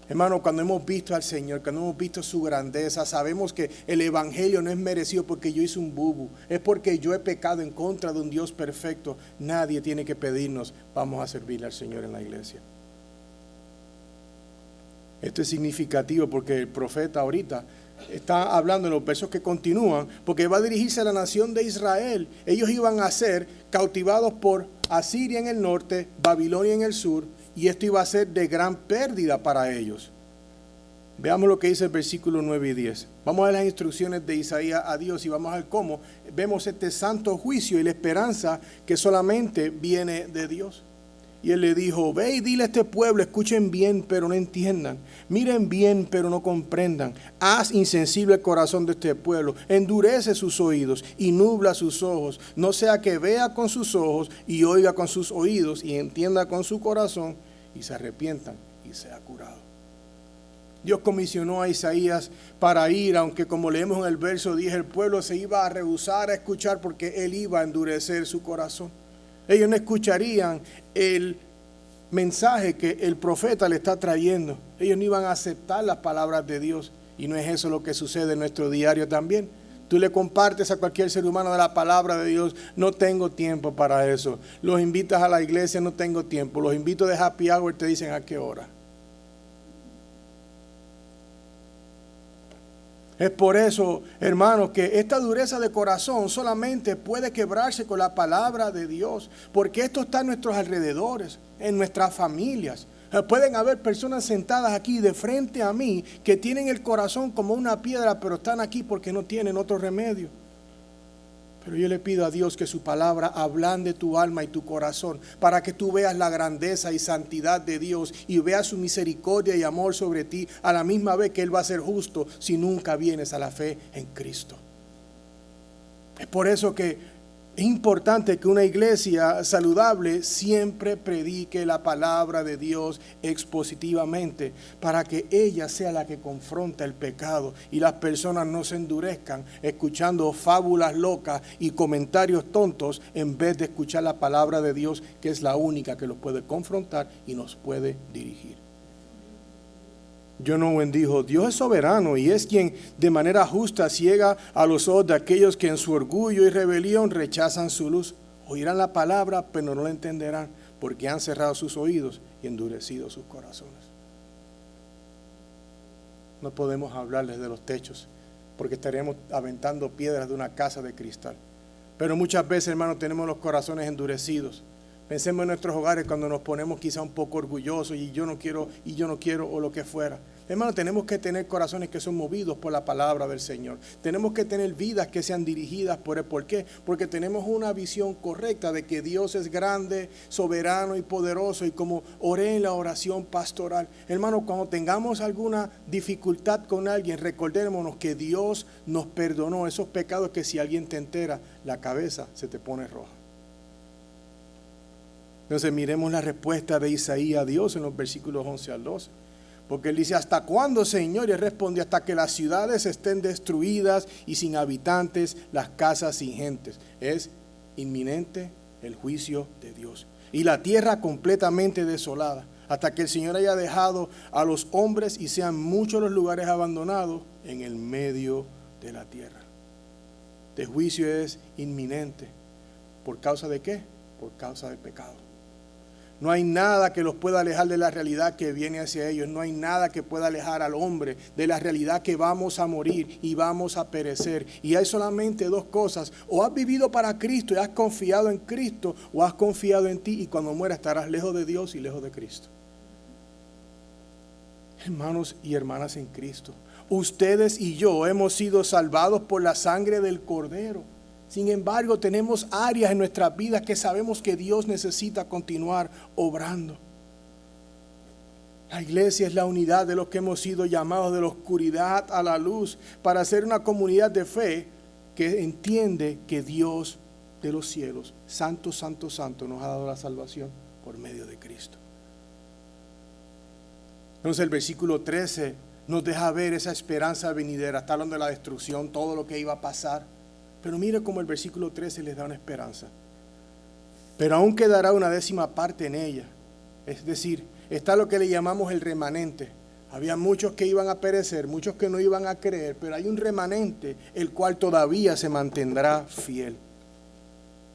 Hermano, cuando hemos visto al Señor, cuando hemos visto su grandeza, sabemos que el Evangelio no es merecido porque yo hice un bubu, es porque yo he pecado en contra de un Dios perfecto. Nadie tiene que pedirnos: vamos a servirle al Señor en la iglesia. Esto es significativo porque el profeta ahorita está hablando en los versos que continúan, porque va a dirigirse a la nación de Israel. Ellos iban a ser cautivados por Asiria en el norte, Babilonia en el sur, y esto iba a ser de gran pérdida para ellos. Veamos lo que dice el versículo 9 y 10. Vamos a ver las instrucciones de Isaías a Dios y vamos a ver cómo vemos este santo juicio y la esperanza que solamente viene de Dios. Y Él le dijo: ve y dile a este pueblo, escuchen bien pero no entiendan, miren bien pero no comprendan. Haz insensible el corazón de este pueblo, endurece sus oídos y nubla sus ojos, no sea que vea con sus ojos y oiga con sus oídos y entienda con su corazón y se arrepientan y sea curado. Dios comisionó a Isaías para ir, aunque como leemos en el verso 10, el pueblo se iba a rehusar a escuchar porque Él iba a endurecer su corazón. Ellos no escucharían el mensaje que el profeta le está trayendo. Ellos no iban a aceptar las palabras de Dios. Y no es eso lo que sucede en nuestro diario también. Tú le compartes a cualquier ser humano de la palabra de Dios: no tengo tiempo para eso. Los invitas a la iglesia: no tengo tiempo. Los invito de happy hour, te dicen: ¿a qué hora? Es por eso, hermanos, que esta dureza de corazón solamente puede quebrarse con la palabra de Dios, porque esto está en nuestros alrededores, en nuestras familias. Pueden haber personas sentadas aquí de frente a mí que tienen el corazón como una piedra, pero están aquí porque no tienen otro remedio. Pero yo le pido a Dios que su palabra ablande tu alma y tu corazón para que tú veas la grandeza y santidad de Dios y veas su misericordia y amor sobre ti, a la misma vez que Él va a ser justo si nunca vienes a la fe en Cristo. Es por eso que es importante que una iglesia saludable siempre predique la palabra de Dios expositivamente, para que ella sea la que confronta el pecado y las personas no se endurezcan escuchando fábulas locas y comentarios tontos, en vez de escuchar la palabra de Dios, que es la única que los puede confrontar y nos puede dirigir. John Owen dijo, Dios es soberano y es quien de manera justa ciega a los ojos de aquellos que en su orgullo y rebelión rechazan su luz. Oirán la palabra, pero no la entenderán, porque han cerrado sus oídos y endurecido sus corazones. No podemos hablarles de los techos, porque estaríamos aventando piedras de una casa de cristal. Pero muchas veces, hermanos, tenemos los corazones endurecidos. Pensemos en nuestros hogares cuando nos ponemos quizá un poco orgullosos y yo no quiero o lo que fuera. Hermano, tenemos que tener corazones que son movidos por la palabra del Señor. Tenemos que tener vidas que sean dirigidas por Él. ¿Por qué? Porque tenemos una visión correcta de que Dios es grande, soberano y poderoso. Y como oré en la oración pastoral, hermano, cuando tengamos alguna dificultad con alguien, recordémonos que Dios nos perdonó esos pecados que si alguien te entera, la cabeza se te pone roja. Entonces miremos la respuesta de Isaías a Dios en los versículos 11 al 12. Porque él dice, ¿hasta cuándo, Señor? Y él responde, hasta que las ciudades estén destruidas y sin habitantes, las casas sin gentes. Es inminente el juicio de Dios. Y la tierra completamente desolada, hasta que el Señor haya dejado a los hombres y sean muchos los lugares abandonados en el medio de la tierra. El juicio es inminente. ¿Por causa de qué? Por causa del pecado. No hay nada que los pueda alejar de la realidad que viene hacia ellos. No hay nada que pueda alejar al hombre de la realidad que vamos a morir y vamos a perecer. Y hay solamente dos cosas. O has vivido para Cristo y has confiado en Cristo, o has confiado en ti y cuando mueras estarás lejos de Dios y lejos de Cristo. Hermanos y hermanas en Cristo, ustedes y yo hemos sido salvados por la sangre del Cordero. Sin embargo, tenemos áreas en nuestras vidas que sabemos que Dios necesita continuar obrando. La iglesia es la unidad de los que hemos sido llamados de la oscuridad a la luz para ser una comunidad de fe que entiende que Dios de los cielos, Santo, Santo, Santo, nos ha dado la salvación por medio de Cristo. Entonces el versículo 13 nos deja ver esa esperanza venidera. Está hablando de la destrucción, todo lo que iba a pasar. Pero mire cómo el versículo 13 les da una esperanza. Pero aún quedará una 10ª parte en ella. Es decir, está lo que le llamamos el remanente. Había muchos que iban a perecer, muchos que no iban a creer, pero hay un remanente, el cual todavía se mantendrá fiel.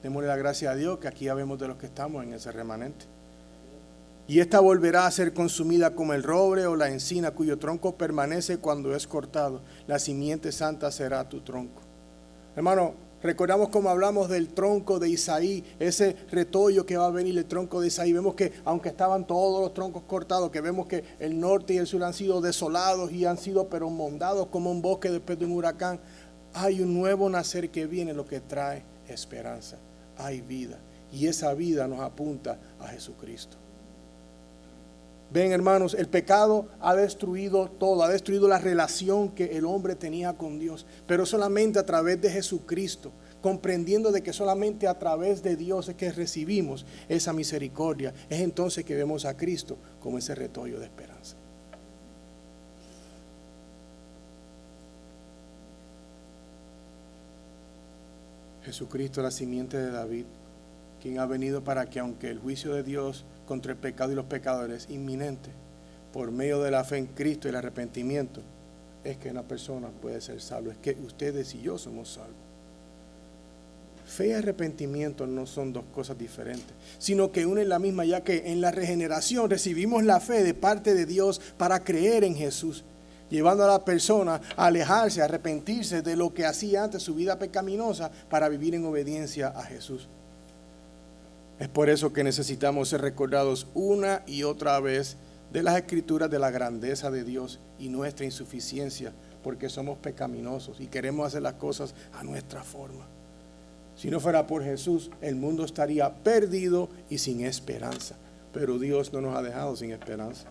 Démosle la gracia a Dios que aquí ya vemos de los que estamos en ese remanente. Y esta volverá a ser consumida como el roble o la encina, cuyo tronco permanece cuando es cortado. La simiente santa será tu tronco. Hermano, recordamos cómo hablamos del tronco de Isaí, ese retoño que va a venir, el tronco de Isaí. Vemos que aunque estaban todos los troncos cortados, que vemos que el norte y el sur han sido desolados y han sido pero mondados como un bosque después de un huracán, hay un nuevo nacer que viene, lo que trae esperanza. Hay vida y esa vida nos apunta a Jesucristo. Ven, hermanos, el pecado ha destruido todo, ha destruido la relación que el hombre tenía con Dios, pero solamente a través de Jesucristo, comprendiendo de que solamente a través de Dios es que recibimos esa misericordia, es entonces que vemos a Cristo como ese retoño de esperanza. Jesucristo, la simiente de David, quien ha venido para que aunque el juicio de Dios contra el pecado y los pecadores es inminente, por medio de la fe en Cristo y el arrepentimiento, es que una persona puede ser salvo. Es que ustedes y yo somos salvos. Fe y arrepentimiento no son dos cosas diferentes, sino que unen la misma, ya que en la regeneración recibimos la fe de parte de Dios para creer en Jesús, llevando a la persona a alejarse, a arrepentirse de lo que hacía antes, su vida pecaminosa, para vivir en obediencia a Jesús. Es por eso que necesitamos ser recordados una y otra vez de las Escrituras de la grandeza de Dios y nuestra insuficiencia, porque somos pecaminosos y queremos hacer las cosas a nuestra forma. Si no fuera por Jesús, el mundo estaría perdido y sin esperanza, pero Dios no nos ha dejado sin esperanza.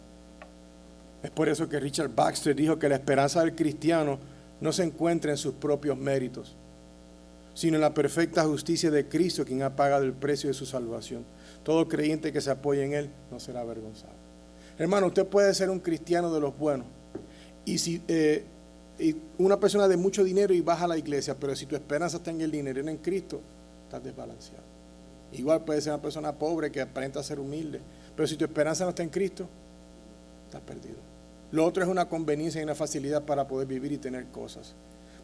Es por eso que Richard Baxter dijo que la esperanza del cristiano no se encuentra en sus propios méritos, sino en la perfecta justicia de Cristo, quien ha pagado el precio de su salvación. Todo creyente que se apoye en Él no será avergonzado. Hermano, usted puede ser un cristiano de los buenos, y si una persona de mucho dinero y baja a la iglesia, pero si tu esperanza está en el dinero y no en Cristo, estás desbalanceado. Igual puede ser una persona pobre que aparenta ser humilde, pero si tu esperanza no está en Cristo, estás perdido. Lo otro es una conveniencia y una facilidad para poder vivir y tener cosas.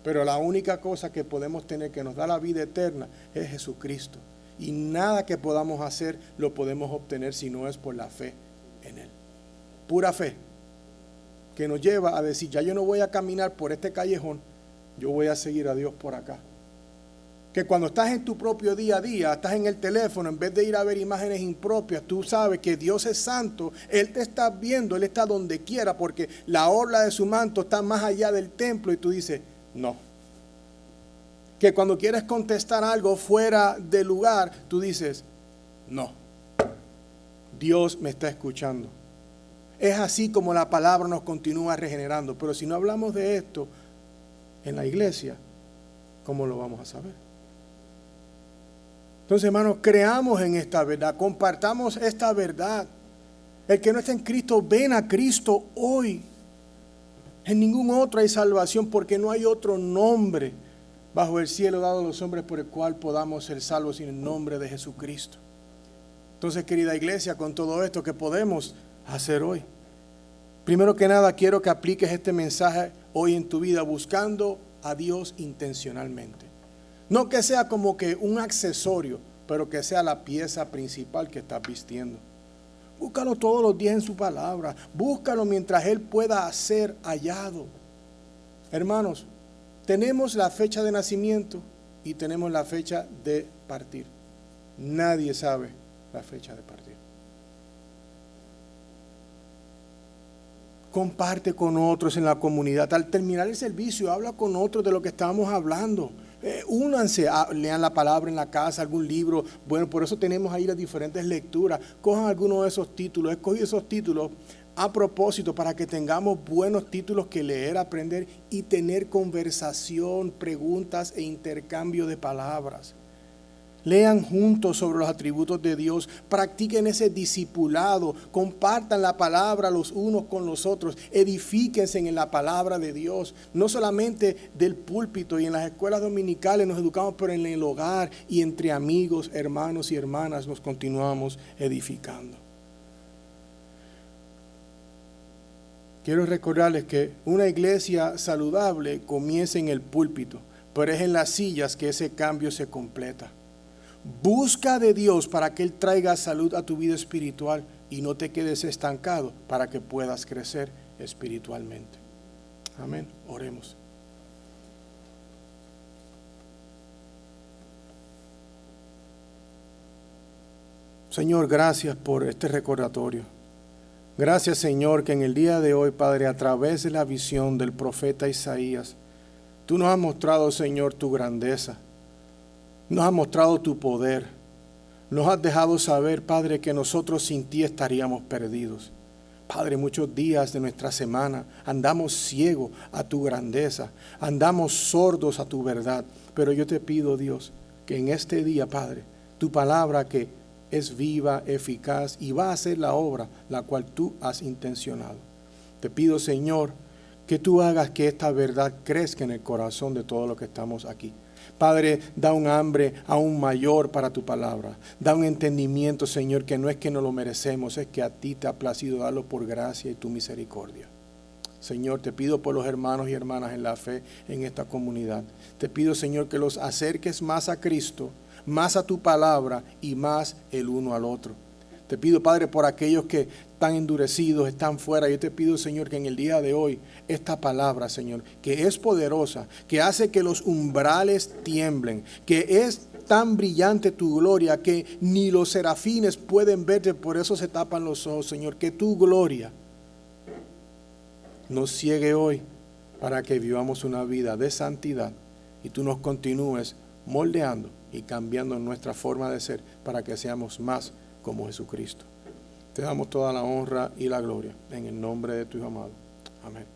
Pero la única cosa que podemos tener que nos da la vida eterna es Jesucristo. Y nada que podamos hacer lo podemos obtener si no es por la fe en Él. Pura fe que nos lleva a decir, ya yo no voy a caminar por este callejón, yo voy a seguir a Dios por acá. Que cuando estás en tu propio día a día, estás en el teléfono, en vez de ir a ver imágenes impropias, tú sabes que Dios es santo, Él te está viendo, Él está donde quiera, porque la orla de su manto está más allá del templo y tú dices, no. Que cuando quieres contestar algo fuera de lugar, tú dices, no. Dios me está escuchando. Es así como la palabra nos continúa regenerando. Pero si no hablamos de esto en la iglesia, ¿cómo lo vamos a saber? Entonces, hermanos, creamos en esta verdad, compartamos esta verdad. El que no está en Cristo, ven a Cristo hoy. En ningún otro hay salvación, porque no hay otro nombre bajo el cielo dado a los hombres por el cual podamos ser salvos sin el nombre de Jesucristo. Entonces, querida iglesia, con todo esto, ¿qué podemos hacer hoy? Primero que nada, quiero que apliques este mensaje hoy en tu vida, buscando a Dios intencionalmente. No que sea como que un accesorio, pero que sea la pieza principal que estás vistiendo. Búscalo todos los días en su palabra. Búscalo mientras Él pueda ser hallado. Hermanos, tenemos la fecha de nacimiento y tenemos la fecha de partir. Nadie sabe la fecha de partir. Comparte con otros en la comunidad. Al terminar el servicio, habla con otros de lo que estábamos hablando. Únanse, lean la palabra en la casa, algún libro. Bueno, por eso tenemos ahí las diferentes lecturas. Cojan alguno de esos títulos. Escogí esos títulos a propósito para que tengamos buenos títulos que leer, aprender y tener conversación, preguntas e intercambio de palabras. Lean juntos sobre los atributos de Dios, practiquen ese discipulado, compartan la palabra los unos con los otros, edifíquense en la palabra de Dios. No solamente del púlpito y en las escuelas dominicales nos educamos, pero en el hogar y entre amigos, hermanos y hermanas nos continuamos edificando. Quiero recordarles que una iglesia saludable comienza en el púlpito, pero es en las sillas que ese cambio se completa. Busca de Dios para que Él traiga salud a tu vida espiritual y no te quedes estancado para que puedas crecer espiritualmente. Amén. Oremos. Señor, gracias por este recordatorio. Gracias, Señor, que en el día de hoy, Padre, a través de la visión del profeta Isaías, tú nos has mostrado, Señor, tu grandeza. Nos has mostrado tu poder. Nos has dejado saber, Padre, que nosotros sin ti estaríamos perdidos. Padre, muchos días de nuestra semana andamos ciegos a tu grandeza, andamos sordos a tu verdad. Pero yo te pido, Dios, que en este día, Padre, tu palabra que es viva, eficaz y va a hacer la obra la cual tú has intencionado. Te pido, Señor, que tú hagas que esta verdad crezca en el corazón de todos los que estamos aquí. Padre, da un hambre aún mayor para tu palabra. Da un entendimiento, Señor, que no es que no lo merecemos, es que a ti te ha placido darlo por gracia y tu misericordia. Señor, te pido por los hermanos y hermanas en la fe en esta comunidad. Te pido, Señor, que los acerques más a Cristo, más a tu palabra y más el uno al otro. Te pido, Padre, por aquellos que están endurecidos, están fuera. Yo te pido, Señor, que en el día de hoy, esta palabra, Señor, que es poderosa, que hace que los umbrales tiemblen, que es tan brillante tu gloria que ni los serafines pueden verte, por eso se tapan los ojos, Señor. Que tu gloria nos ciegue hoy para que vivamos una vida de santidad y tú nos continúes moldeando y cambiando nuestra forma de ser para que seamos más como Jesucristo. Te damos toda la honra y la gloria en el nombre de tu Hijo amado. Amén.